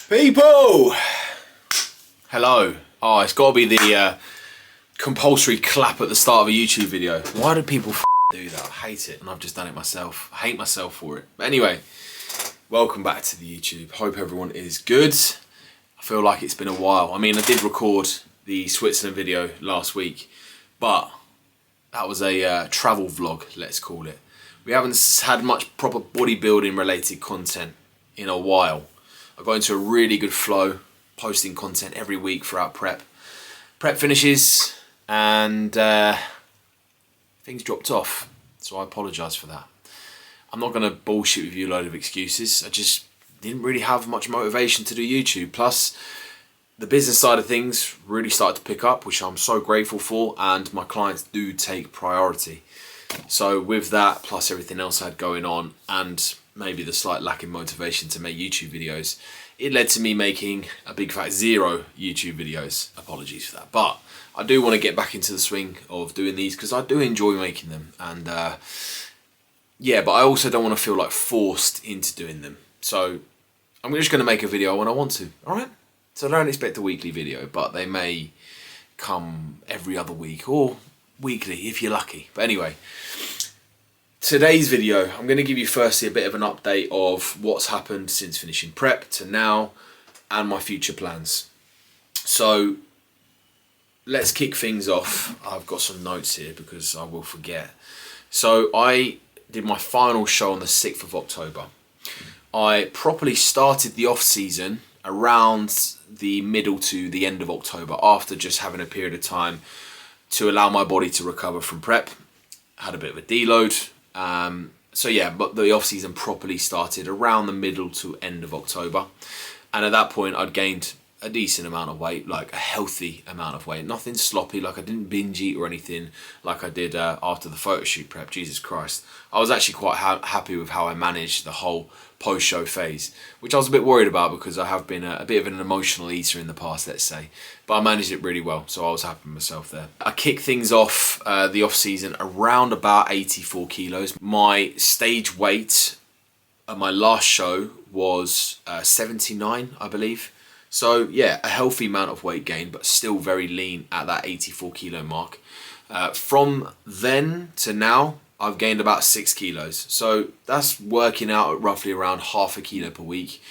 People! Hello. Oh, it's got to be the compulsory clap at the start of a YouTube video. Why do people do that? I hate it, and I've just done it myself. I hate myself for it. But anyway, welcome back to the YouTube. Hope everyone is good. I feel like it's been a while. I mean, I did record the Switzerland video last week, but that was a travel vlog, let's call it. We haven't had much proper bodybuilding related content in a while. I got into a really good flow, posting content every week throughout prep. Prep finishes and things dropped off, so I apologise for that. I'm not going to bullshit with you a load of excuses. I just didn't really have much motivation to do YouTube. Plus, the business side of things really started to pick up, which I'm so grateful for, and my clients do take priority. So with that, plus everything else I had going on, and maybe the slight lack in motivation to make YouTube videos, it led to me making a big fat 0 YouTube videos. Apologies for that. But I do want to get back into the swing of doing these because I do enjoy making them. And yeah, but I also don't want to feel like forced into doing them. So I'm just going to make a video when I want to, alright? So don't expect a weekly video, but they may come every other week or weekly if you're lucky. But anyway, today's video, I'm going to give you firstly a bit of an update of what's happened since finishing prep to now and my future plans. So let's kick things off. I've got some notes here because I will forget. So I did my final show on the 6th of October. I properly started the off season around the middle to the end of October after just having a period of time to allow my body to recover from prep. Had a bit of a deload. So yeah, but the off season properly started around the middle to end of October. And at that point I'd gained a decent amount of weight, like a healthy amount of weight. Nothing sloppy, like I didn't binge eat or anything like I did after the photo shoot prep. Jesus Christ. I was actually quite happy with how I managed the whole post-show phase, which I was a bit worried about because I have been a bit of an emotional eater in the past, let's say. But I managed it really well, so I was happy with myself there. I kicked things off the off-season around about 84 kilos. My stage weight at my last show was 79, I believe. So yeah, a healthy amount of weight gain, but still very lean at that 84 kilo mark. From then to now, I've gained about 6 kilos. So that's working out at roughly around half a kilo per week.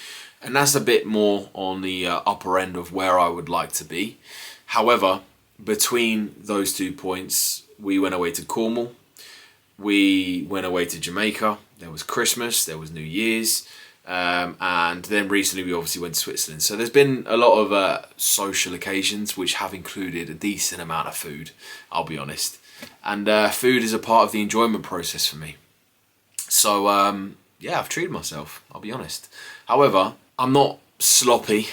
And that's a bit more on the upper end of where I would like to be. However, between those 2 points, we went away to Cornwall. We went away to Jamaica. There was Christmas, there was New Year's. And then recently we obviously went to Switzerland. So there's been a lot of social occasions which have included a decent amount of food, I'll be honest. And food is a part of the enjoyment process for me. So yeah, I've treated myself, I'll be honest. However, I'm not sloppy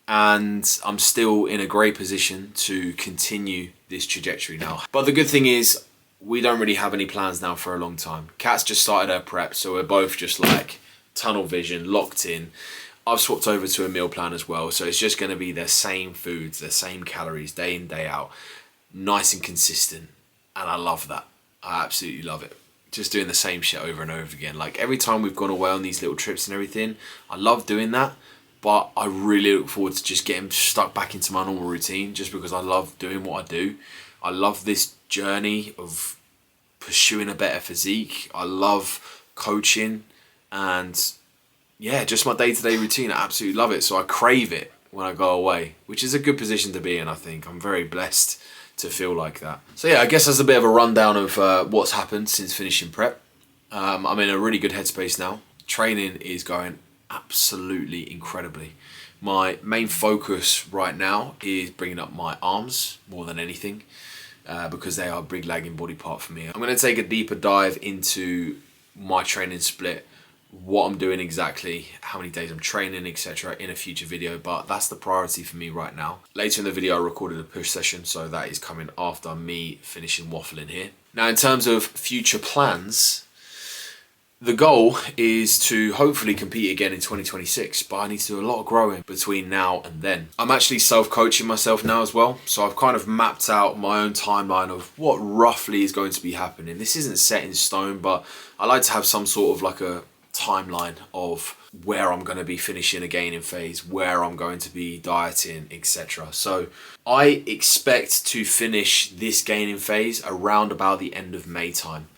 and I'm still in a great position to continue this trajectory now. But the good thing is we don't really have any plans now for a long time. Kat's just started her prep, so we're both just like tunnel vision, locked in. I've swapped over to a meal plan as well, so it's just going to be the same foods, the same calories, day in, day out. Nice and consistent, and I love that. I absolutely love it. Just doing the same shit over and over again. Like every time we've gone away on these little trips and everything, I love doing that, but I really look forward to just getting stuck back into my normal routine just because I love doing what I do. I love this journey of pursuing a better physique. I love coaching and yeah, just my day-to-day routine. I absolutely love it, so I crave it when I go away, which is a good position to be in, I think. I'm very blessed to feel like that. So yeah, I guess that's a bit of a rundown of what's happened since finishing prep. I'm in a really good headspace now. Training is going absolutely incredibly. My main focus right now is bringing up my arms more than anything because they are a big lagging body part for me. I'm going to take a deeper dive into my training split, what I'm doing exactly, how many days I'm training, etc. in a future video, but that's the priority for me right now. Later in the video I recorded a push session, so that is coming after me finishing waffling here. Now in terms of future plans, the goal is to hopefully compete again in 2026, but I need to do a lot of growing between now and then. I'm actually self-coaching myself now as well, so I've kind of mapped out my own timeline of what roughly is going to be happening. This isn't set in stone, but I like to have some sort of like a timeline of where I'm going to be finishing a gaining phase, where I'm going to be dieting, etc. So I expect to finish this gaining phase around about the end of May time.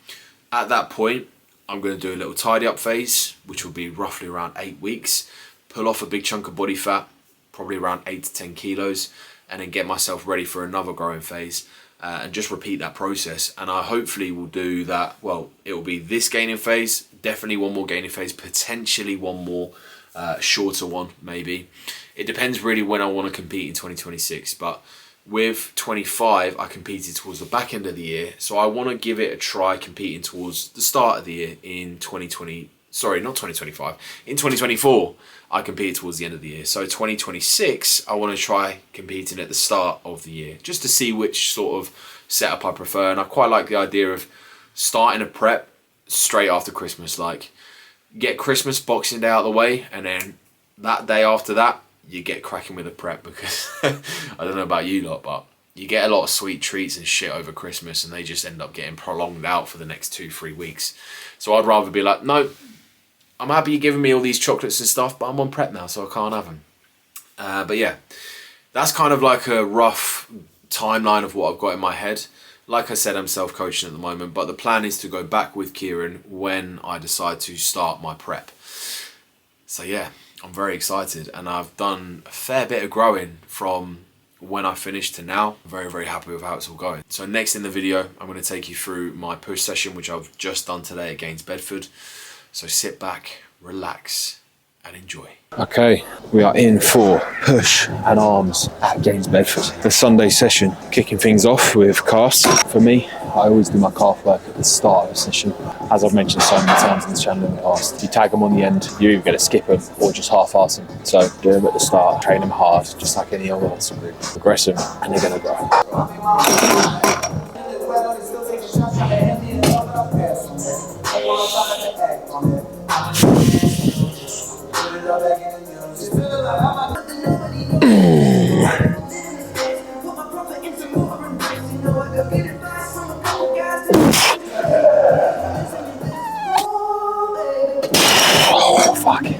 At that point, I'm going to do a little tidy up phase, which will be roughly around 8 weeks, pull off a big chunk of body fat, probably around 8 to 10 kilos, and then get myself ready for another growing phase. And just repeat that process, and I hopefully will do that. Well, it will be this gaining phase, definitely one more gaining phase, potentially one more shorter one, maybe. It depends really when I want to compete in 2026, but with 25 I competed towards the back end of the year, so I want to give it a try competing towards the start of the year in 2020. Sorry, not 2025. In 2024, I competed towards the end of the year. So 2026, I want to try competing at the start of the year, just to see which sort of setup I prefer. And I quite like the idea of starting a prep straight after Christmas. Like, get Christmas, Boxing Day out of the way, and then that day after that, you get cracking with the prep, because I don't know about you lot, but you get a lot of sweet treats and shit over Christmas, and they just end up getting prolonged out for the next 2-3 weeks. So I'd rather be like, no, I'm happy you're giving me all these chocolates and stuff, but I'm on prep now, so I can't have them. But yeah, that's kind of like a rough timeline of what I've got in my head. Like I said, I'm self-coaching at the moment, but the plan is to go back with Kieran when I decide to start my prep. So yeah, I'm very excited, and I've done a fair bit of growing from when I finished to now. I'm very, very happy with how it's all going. So next in the video, I'm going to take you through my push session, which I've just done today at Gainz Bedford. So sit back, relax, and enjoy. Okay, we are in for push and arms at Gainz Bedford. The Sunday session, kicking things off with calves. For me, I always do my calf work at the start of a session. As I've mentioned so many times on this channel in the past, you tag them on the end, you're either going to skip them or just half-ass them. So do them at the start, train them hard, just like any other muscle group. Progress them, and they're going to grow.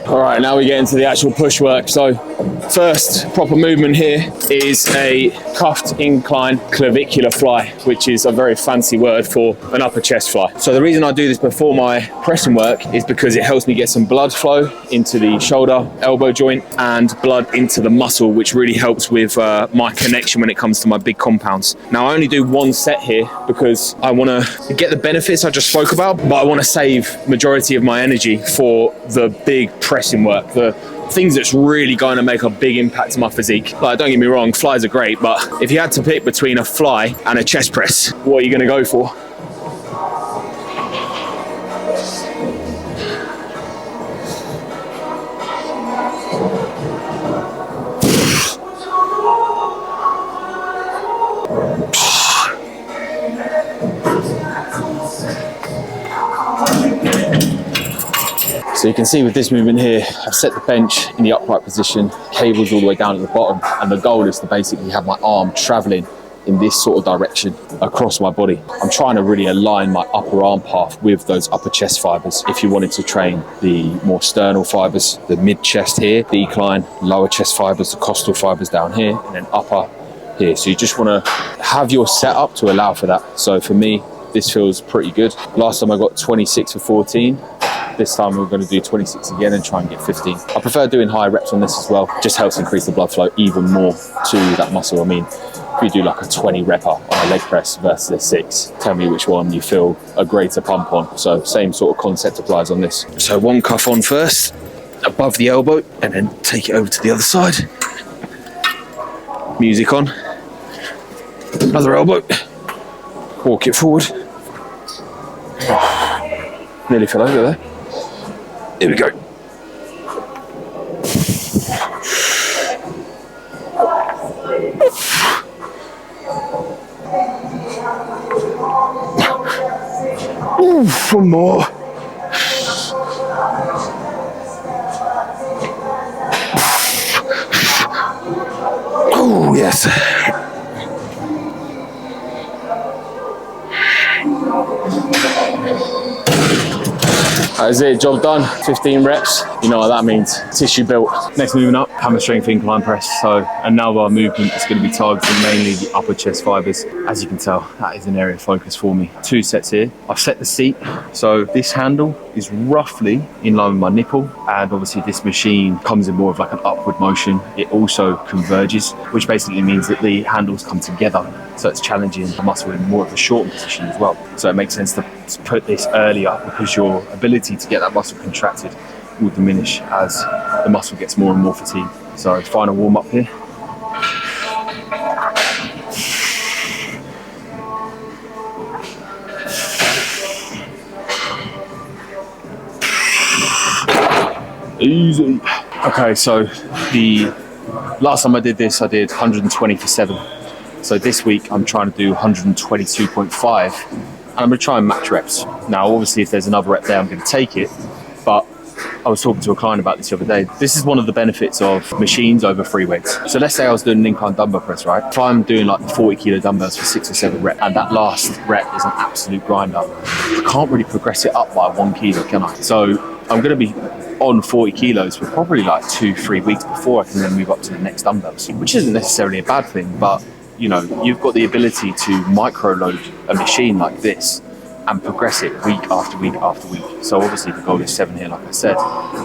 Alright, now we get into the actual push work. So first proper movement here is a cuffed incline clavicular fly, which is a very fancy word for an upper chest fly. So the reason I do this before my pressing work is because it helps me get some blood flow into the shoulder elbow joint and blood into the muscle, which really helps with my connection when it comes to my big compounds. Now I only do one set here because I want to get the benefits I just spoke about, but I want to save majority of my energy for the big pressing work, the things that's really going to make a big impact to my physique. Like, don't get me wrong, flies are great, but if you had to pick between a fly and a chest press, what are you going to go for? So you can see with this movement here, I've set the bench in the upright position, cables all the way down at the bottom, and the goal is to basically have my arm traveling in this sort of direction across my body. I'm trying to really align my upper arm path with those upper chest fibers. If you wanted to train the more sternal fibers, the mid chest here, decline, lower chest fibers, the costal fibers down here, and then upper here. So you just want to have your setup to allow for that. So for me, this feels pretty good. Last time I got 26 for 14. This time we're going to do 26 again and try and get 15. I prefer doing higher reps on this as well. Just helps increase the blood flow even more to that muscle. I mean, if you do like a 20 repper on a leg press versus a 6, tell me which one you feel a greater pump on. So same sort of concept applies on this. So one cuff on first, above the elbow, and then take it over to the other side. Music on. Another elbow. Walk it forward. Nearly fell over there. Here we go. Ooh, one more. Oh, yes. That is it, job done. 15 reps. You know what that means. Tissue built. Next moving up, hammer strength incline press. So another movement is going to be targeting mainly the upper chest fibers. As you can tell, that is an area of focus for me. 2 sets here. I've set the seat. So this handle is roughly in line with my nipple. And obviously this machine comes in more of like an upward motion. It also converges, which basically means that the handles come together. So it's challenging the muscle in more of a shortened position as well. So it makes sense to put this earlier because your ability to get that muscle contracted will diminish as the muscle gets more and more fatigued. So final warm up here. Easy. Okay, so the last time I did this, I did 120 for 7. So this week I'm trying to do 122.5 and I'm going to try and match reps. Now obviously if there's another rep there I'm going to take it, but I was talking to a client about this the other day. This is one of the benefits of machines over free weights. So let's say I was doing an incline dumbbell press, right? If I'm doing like the 40 kilo dumbbells for 6 or 7 reps and that last rep is an absolute grinder, I can't really progress it up by 1 kilo, can I? So I'm going to be on 40 kilos for probably like 2-3 weeks before I can then move up to the next dumbbells, which isn't necessarily a bad thing, but you know, you've got the ability to micro load a machine like this and progress it week after week after week. So obviously the goal is 7 here, like I said.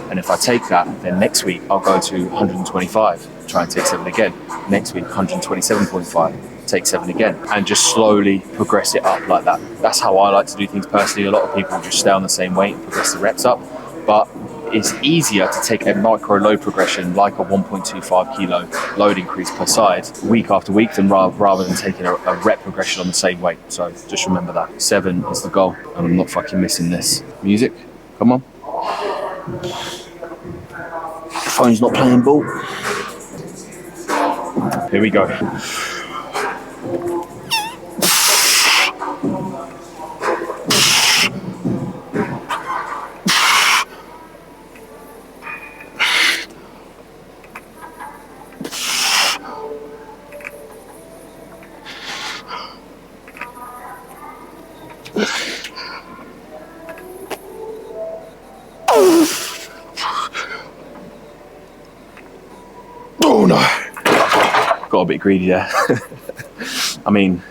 And if I take that, then next week I'll go to 125, try and take 7 again. Next week, 127.5, take 7 again. And just slowly progress it up like that. That's how I like to do things personally. A lot of people just stay on the same weight and progress the reps up. But it's easier to take a micro load progression like a 1.25 kilo load increase per side week after week than rather than taking a rep progression on the same weight. So just remember that 7 is the goal and I'm not fucking missing this. Music, come on. Phone's not playing ball. Here we go. Oh no. Got a bit greedy there. I mean,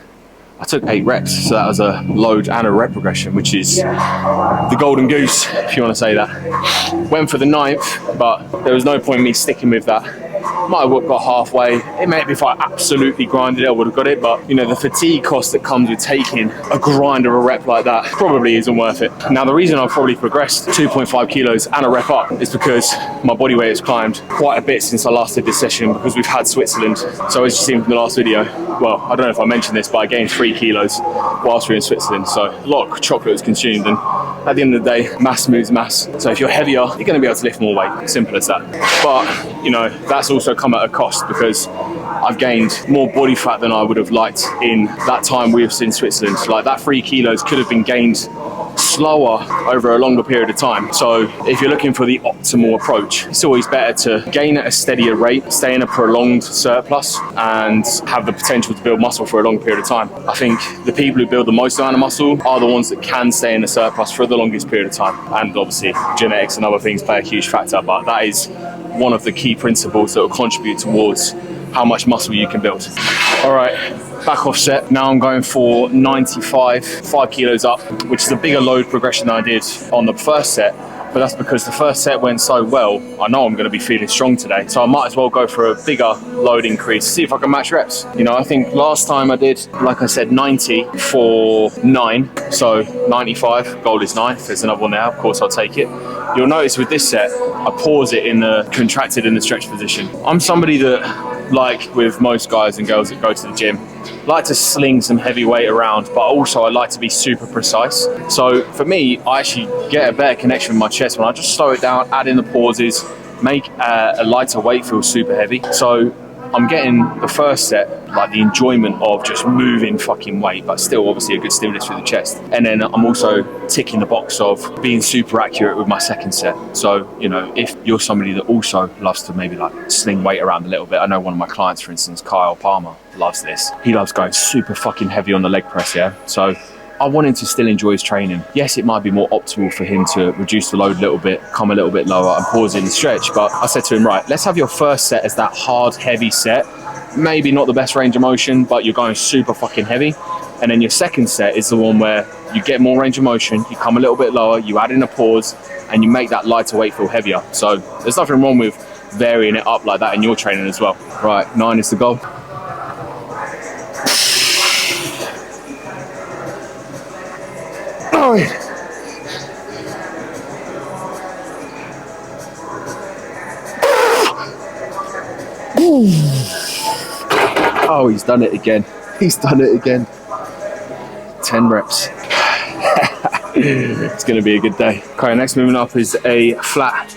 I took 8 reps, so that was a load and a rep progression, which is the golden goose, if you want to say that. Went for the 9th, but there was no point in me sticking with that. Might have got halfway. It maybe if I absolutely grinded it, I would have got it, but you know, the fatigue cost that comes with taking a grind or a rep like that probably isn't worth it. Now, the reason I've probably progressed 2.5 kilos and a rep up is because my body weight has climbed quite a bit since I last did this session because we've had Switzerland. So as you've seen from the last video, well, I don't know if I mentioned this, but I gained 3 kilos whilst we were in Switzerland. So a lot of chocolate was consumed, and at the end of the day, mass moves mass. So if you're heavier, you're going to be able to lift more weight. Simple as that. But you know, that's also come at a cost because I've gained more body fat than I would have liked in that time we was in Switzerland. Like that 3 kilos could have been gained slower over a longer period of time. So if you're looking for the optimal approach, it's always better to gain at a steadier rate, stay in a prolonged surplus and have the potential to build muscle for a long period of time. I think the people who build the most amount of muscle are the ones that can stay in a surplus for the longest period of time. And obviously genetics and other things play a huge factor, but that is one of the key principles that will contribute towards how much muscle you can build. All right, back off set. Now I'm going for 95, 5 kilos up, which is a bigger load progression than I did on the first set. But that's because the first set went so well, I know I'm going to be feeling strong today. So I might as well go for a bigger load increase, see if I can match reps. You know, I think last time I did, like I said, 90 for 9. So 95, goal is 9. If there's another one there, of course I'll take it. You'll notice with this set, I pause it in the contracted in the stretch position. I'm somebody that, like with most guys and girls that go to the gym, like to sling some heavy weight around, but also I like to be super precise. So for me, I actually get a better connection with my chest when I just slow it down, add in the pauses, make a lighter weight feel super heavy. So I'm getting the first set, like the enjoyment of just moving fucking weight, but still obviously a good stimulus through the chest. And then I'm also ticking the box of being super accurate with my second set. So, you know, if you're somebody that also loves to maybe like sling weight around a little bit, I know one of my clients, for instance, Kyle Palmer, loves this. He loves going super fucking heavy on the leg press, yeah? So I want him to still enjoy his training. Yes, it might be more optimal for him to reduce the load a little bit, come a little bit lower and pause in the stretch. But I said to him, right, let's have your first set as that hard, heavy set. Maybe not the best range of motion, but you're going super fucking heavy. And then your second set is the one where you get more range of motion, you come a little bit lower, you add in a pause, and you make that lighter weight feel heavier. So there's nothing wrong with varying it up like that in your training as well. Right, 9 is the goal. Oh, he's done it again. He's done it again. 10 reps. It's going to be a good day. Okay, next movement up is a flat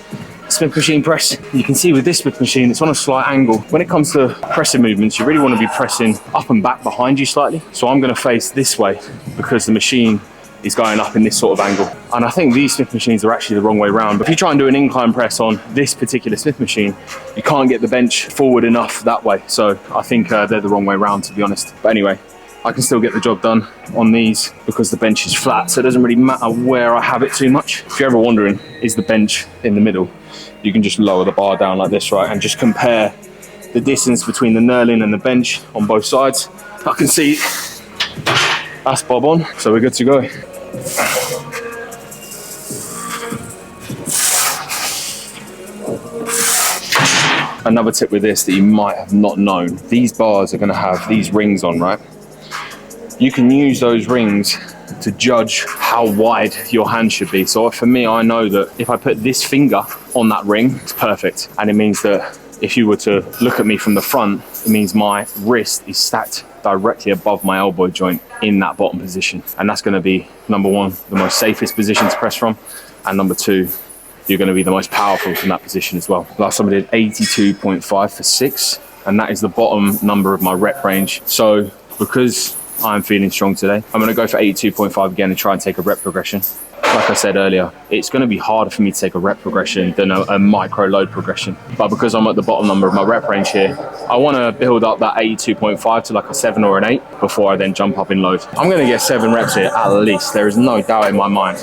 Smith machine press. You can see with this Smith machine, it's on a slight angle. When it comes to pressing movements, you really want to be pressing up and back behind you slightly. So I'm going to face this way because the machine is going up in this sort of angle. And I think these Smith machines are actually the wrong way around. But if you try and do an incline press on this particular Smith machine, you can't get the bench forward enough that way. So I think they're the wrong way around, to be honest. But anyway, I can still get the job done on these because the bench is flat, so it doesn't really matter where I have it too much. If you're ever wondering, is the bench in the middle? You can just lower the bar down like this, right? And just compare the distance between the knurling and the bench on both sides. I can see that's bob on, so we're good to go. Another tip with this that you might have not known, these bars are going to have these rings on, right? You can use those rings to judge how wide your hand should be. So for me, I know that if I put this finger on that ring, it's perfect. And it means that if you were to look at me from the front, it means my wrist is stacked directly above my elbow joint in that bottom position. And that's going to be, number one, the most safest position to press from. And number two, you're going to be the most powerful from that position as well. Last time I did 82.5 for 6, and that is the bottom number of my rep range. So because I'm feeling strong today, I'm going to go for 82.5 again and try and take a rep progression. Like I said earlier, it's going to be harder for me to take a rep progression than a micro load progression. But because I'm at the bottom number of my rep range here, I want to build up that 82.5 to like a 7 or an 8 before I then jump up in load. I'm going to get 7 reps here at least. There is no doubt in my mind.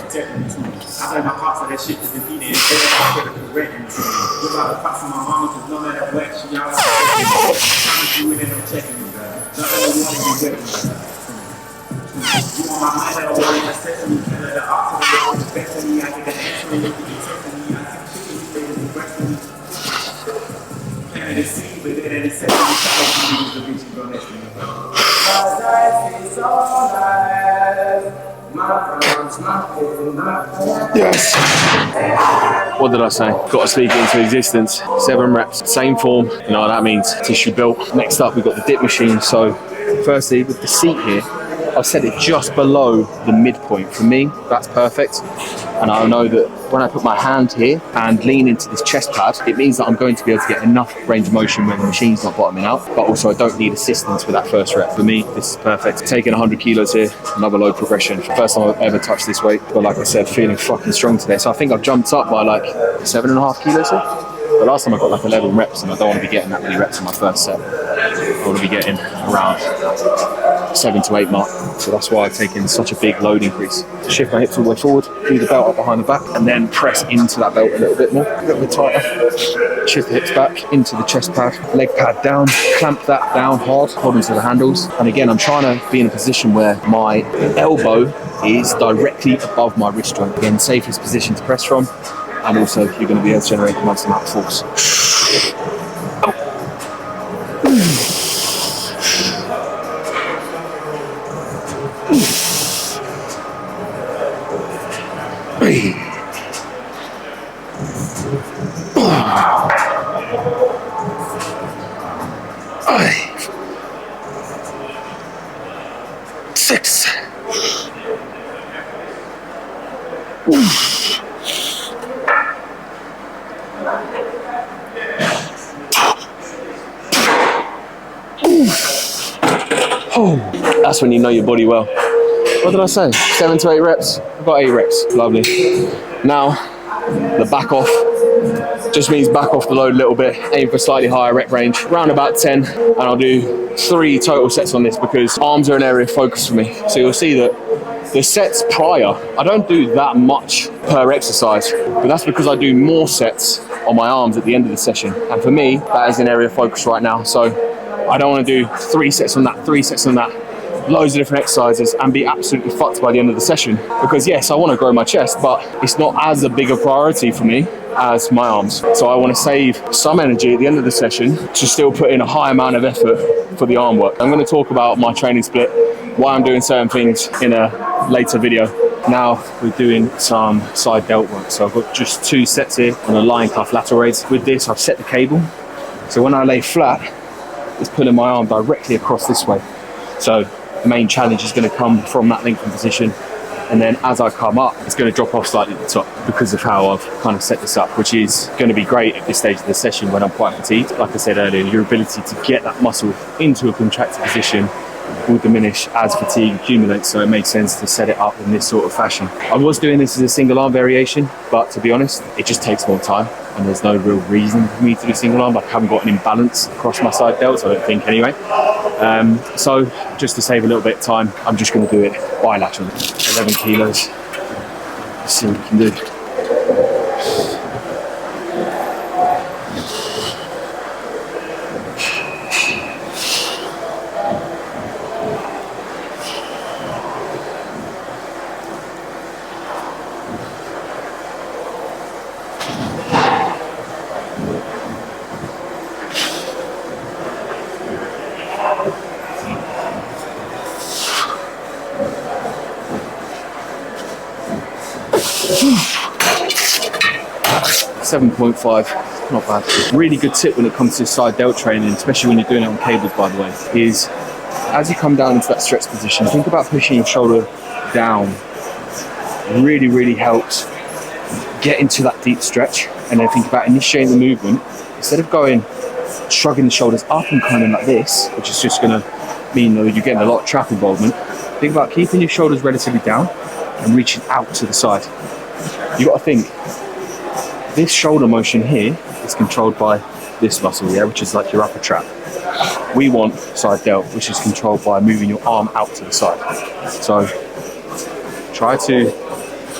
Yes. What did I say? Got to speak it into existence. 7 reps, same form. You know what that means? Tissue built. Next up, we've got the dip machine. So firstly, with the seat here, I've set it just below the midpoint. For me, that's perfect. And I know that when I put my hand here and lean into this chest pad, it means that I'm going to be able to get enough range of motion when the machine's not bottoming out, but also I don't need assistance with that first rep. For me, this is perfect. Taking 100 kilos here, another load progression. First time I've ever touched this weight, but like I said, feeling fucking strong today. So I think I've jumped up by like 7.5 kilos here. But last time I got like 11 reps, and I don't want to be getting that many reps in my first set. I want to be getting around 7 to 8 mark. So that's why I've taken such a big load increase. Shift my hips all the way forward, do the belt up behind the back, and then press into that belt a little bit more, a little bit tighter. Shift the hips back into the chest pad, leg pad down, clamp that down hard, hold into the handles. And again, I'm trying to be in a position where my elbow is directly above my wrist joint. Again, safest position to press from. And also, you're going to be able to generate the most amount of force. That's when you know your body well. What did I say? 7 to 8 reps. I've got 8 reps. Lovely. Now, the back off just means back off the load a little bit, aim for slightly higher rep range, around about 10, and I'll do 3 total sets on this because arms are an area of focus for me. So you'll see that The sets prior, I don't do that much per exercise, but that's because I do more sets on my arms at the end of the session. And for me, that is an area of focus right now. So I don't want to do 3 sets on that, 3 sets on that, loads of different exercises and be absolutely fucked by the end of the session. Because yes, I want to grow my chest, but it's not as a big a priority for me as my arms. So I want to save some energy at the end of the session to still put in a high amount of effort for the arm work. I'm going to talk about my training split, why I'm doing certain things in a later video. Now we're doing some side delt work. So I've got just 2 sets here on a lying cuff lateral raise. With this, I've set the cable. So when I lay flat, it's pulling my arm directly across this way. So the main challenge is going to come from that lengthened position. And then as I come up, it's going to drop off slightly at the top because of how I've kind of set this up, which is going to be great at this stage of the session when I'm quite fatigued. Like I said earlier, your ability to get that muscle into a contracted position will diminish as fatigue accumulates, so it makes sense to set it up in this sort of fashion. I was doing this as a single arm variation, but to be honest, it just takes more time and there's no real reason for me to do single arm. Like I haven't got an imbalance across my side delts, I don't think anyway. So just to save a little bit of time, I'm just going to do it bilaterally. 11 kilos. Let's see what we can do. .5, not bad. Really good tip when it comes to side delt training, especially when you're doing it on cables, by the way, is as you come down into that stretch position, think about pushing your shoulder down. Really, really helps get into that deep stretch, and then think about initiating the movement. Instead of going, shrugging the shoulders up and kind of like this, which is just going to mean that you're getting a lot of trap involvement, think about keeping your shoulders relatively down and reaching out to the side. You've got to think, this shoulder motion here is controlled by this muscle, yeah, which is like your upper trap. We want side delt, which is controlled by moving your arm out to the side. So try to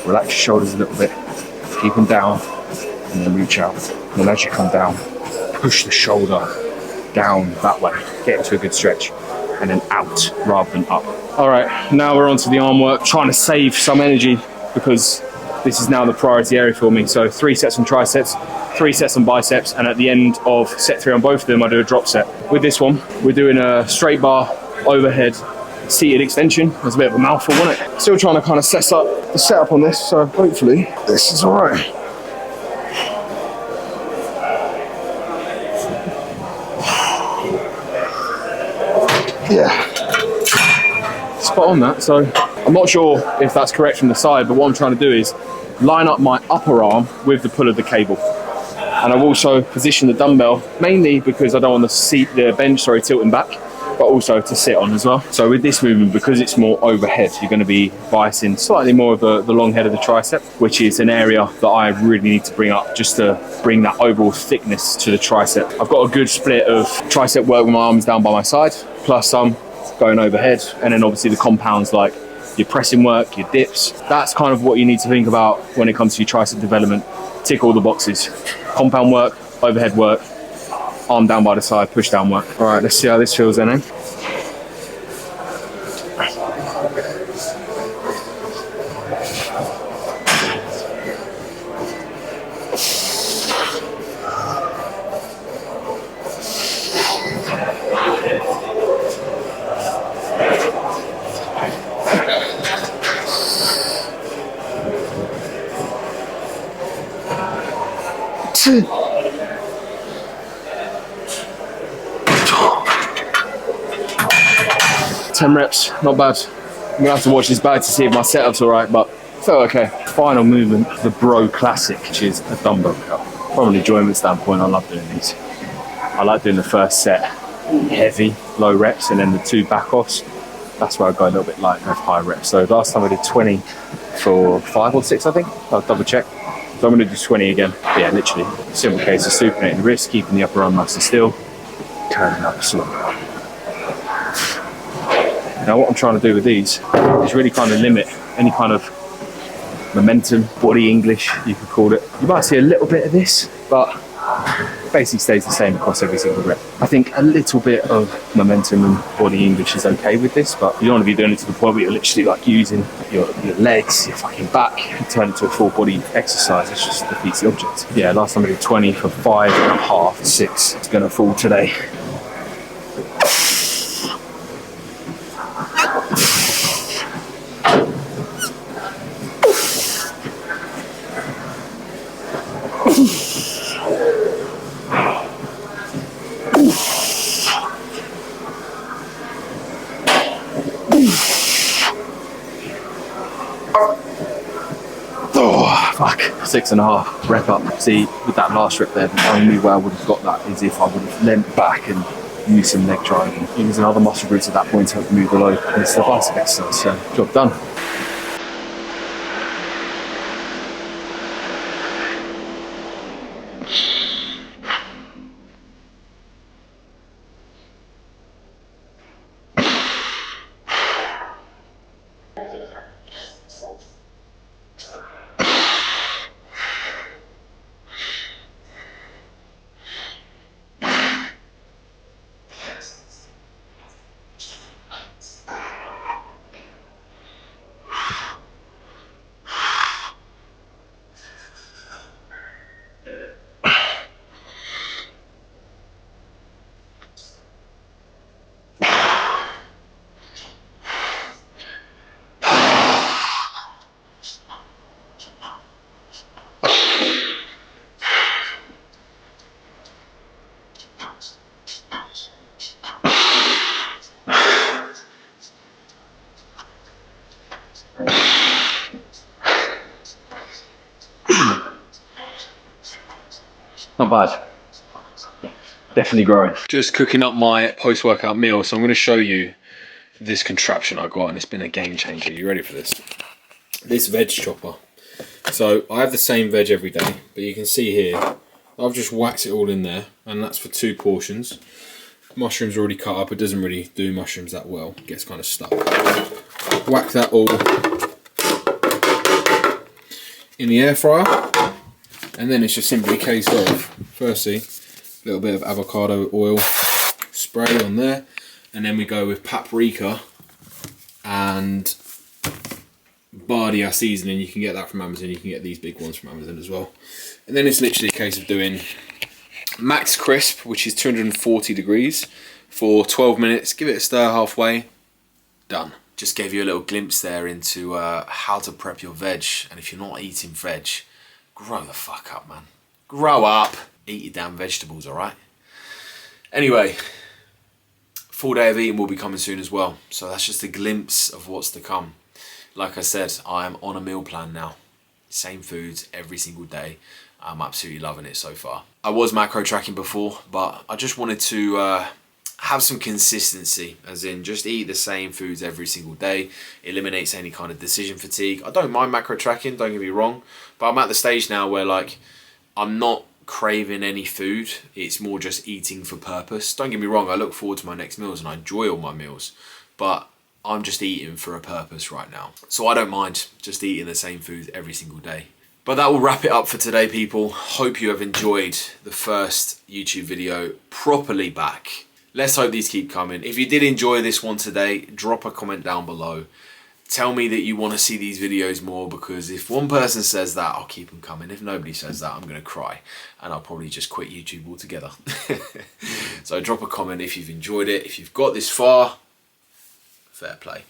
relax your shoulders a little bit, keep them down, and then reach out. And then as you come down, push the shoulder down that way, get into a good stretch, and then out rather than up. All right, now we're on to the arm work, trying to save some energy because this is now the priority area for me. So 3 sets on triceps, 3 sets on biceps, and at the end of set 3 on both of them, I do a drop set. With this one, we're doing a straight bar overhead seated extension. There's a bit of a mouthful on it. Still trying to kind of set up the setup on this, so hopefully this is all right. Yeah, spot on that. So I'm not sure if that's correct from the side, but what I'm trying to do is line up my upper arm with the pull of the cable. And I've also positioned the dumbbell, mainly because I don't want the bench tilting back, but also to sit on as well. So with this movement, because it's more overhead, you're going to be biasing slightly more of the long head of the tricep, which is an area that I really need to bring up just to bring that overall thickness to the tricep. I've got a good split of tricep work with my arms down by my side, plus some going overhead, and then obviously the compounds like your pressing work, your dips. That's kind of what you need to think about when it comes to your tricep development. Tick all the boxes. Compound work, overhead work, arm down by the side, push down work. All right, let's see how this feels then, eh? Ten reps, not bad. I'm gonna have to watch this bag to see if my setup's all right, but felt okay. Final movement, the Bro Classic, which is a dumbbell cut. From an enjoyment standpoint, I love doing these. I like doing the first set heavy, low reps, and then the 2 back offs. That's where I go a little bit light and have high reps. So last time I did 20 for 5 or 6, I think. I'll double check. So I'm going to do 20 again. But yeah, literally, simple case of supinating the wrist, keeping the upper arm nice and still, turning up slow. Now what I'm trying to do with these is really kind of limit any kind of momentum, body English, you could call it. You might see a little bit of this, but it basically stays the same across every single rep. I think a little bit of momentum and body English is okay with this, but you don't want to be doing it to the point where you're literally like using your legs, your fucking back, and turn it to a full body exercise. It just defeats the object. Yeah, last time I did 20 for 5.5, 6. It's gonna fall today. Oh, fuck. 6.5, rep up. See, with that last rep there, the only way I would have got that is if I would have leant back and used some leg driving. Using other muscle groups at that point to help move the load. And it's the bicep exercise, so job done. Not bad. Definitely growing. Just cooking up my post-workout meal, so I'm going to show you this contraption I got, and it's been a game changer. You ready for this? This veg chopper. So I have the same veg every day, but you can see here, I've just whacked it all in there, and that's for 2 portions. Mushrooms are already cut up. It doesn't really do mushrooms that well. It gets kind of stuck. Whack that all in the air fryer, and then it's just simply a case of, firstly, a little bit of avocado oil spray on there, and then we go with paprika and bardia seasoning. You can get that from Amazon. You can get these big ones from Amazon as well. And then it's literally a case of doing max crisp, which is 240 degrees for 12 minutes. Give it a stir halfway. Done. Just gave you a little glimpse there into how to prep your veg. And if you're not eating veg, grow the fuck up, man. Grow up. Eat your damn vegetables, alright? Anyway, full day of eating will be coming soon as well. So that's just a glimpse of what's to come. Like I said, I am on a meal plan now. Same foods every single day. I'm absolutely loving it so far. I was macro tracking before, but I just wanted to have some consistency, as in just eat the same foods every single day. Eliminates any kind of decision fatigue. I don't mind macro tracking, don't get me wrong, but I'm at the stage now where like I'm not craving any food. It's more just eating for purpose. Don't get me wrong, I look forward to my next meals and I enjoy all my meals, but I'm just eating for a purpose right now. So I don't mind just eating the same food every single day. But that will wrap it up for today, people. Hope you have enjoyed the first YouTube video properly back. Let's hope these keep coming. If you did enjoy this one today, drop a comment down below. Tell me that you want to see these videos more, because if one person says that, I'll keep them coming. If nobody says that, I'm going to cry and I'll probably just quit YouTube altogether. So drop a comment if you've enjoyed it. If you've got this far, fair play.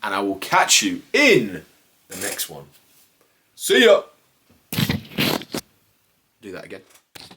And I will catch you in the next one. See ya! Do that again.